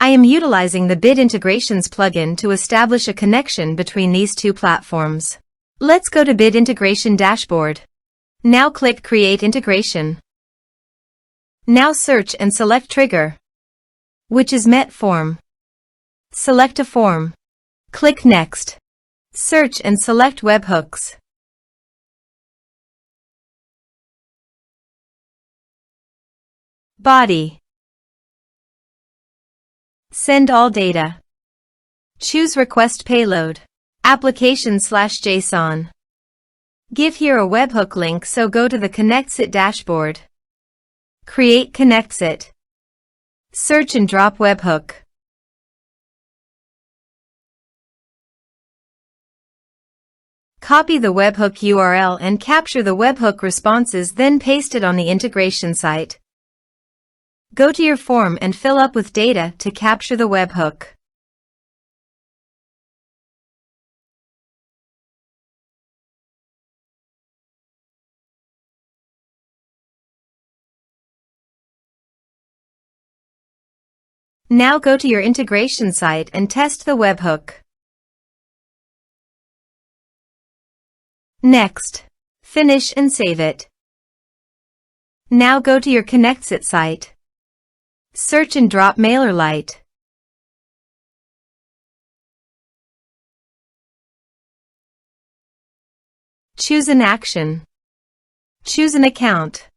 I am utilizing the Bit Integrations plugin to establish a connection between these two platforms. Let's go to Bit Integration Dashboard. Now click Create Integration. Now search and select Trigger, which is MetForm. Select a form. Click Next. Search and select Webhooks. Body. Send all data. Choose Request Payload. Application/JSON. Give here a webhook link, so go to the ConnectSit dashboard. Create ConnectSit. Search and drop webhook. Copy the webhook URL and capture the webhook responses, then paste it on the integration site. Go to your form and fill up with data to capture the webhook. Now go to your integration site and test the webhook. Next, finish and save it. Now go to your ConnectSit site. Search and drop MailerLite. Choose an action. Choose an account.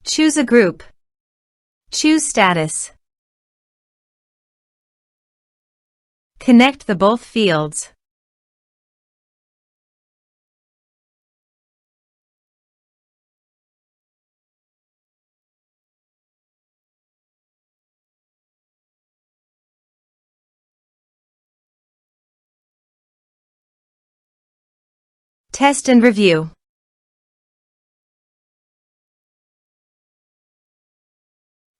Choose a group. Choose status. Connect the both fields. Test and review.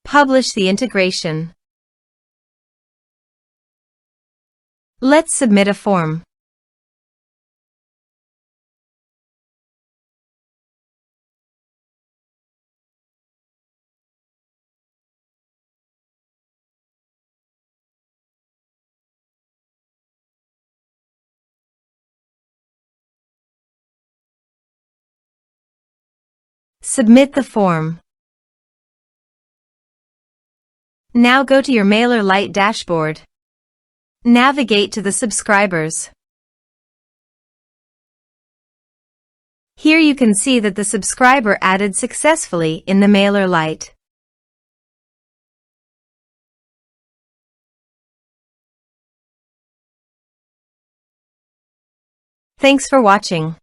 Publish the integration. Let's submit a form. Submit the form. Now go to your MailerLite dashboard. Navigate to the subscribers. Here you can see that the subscriber added successfully in the MailerLite. Thanks for watching.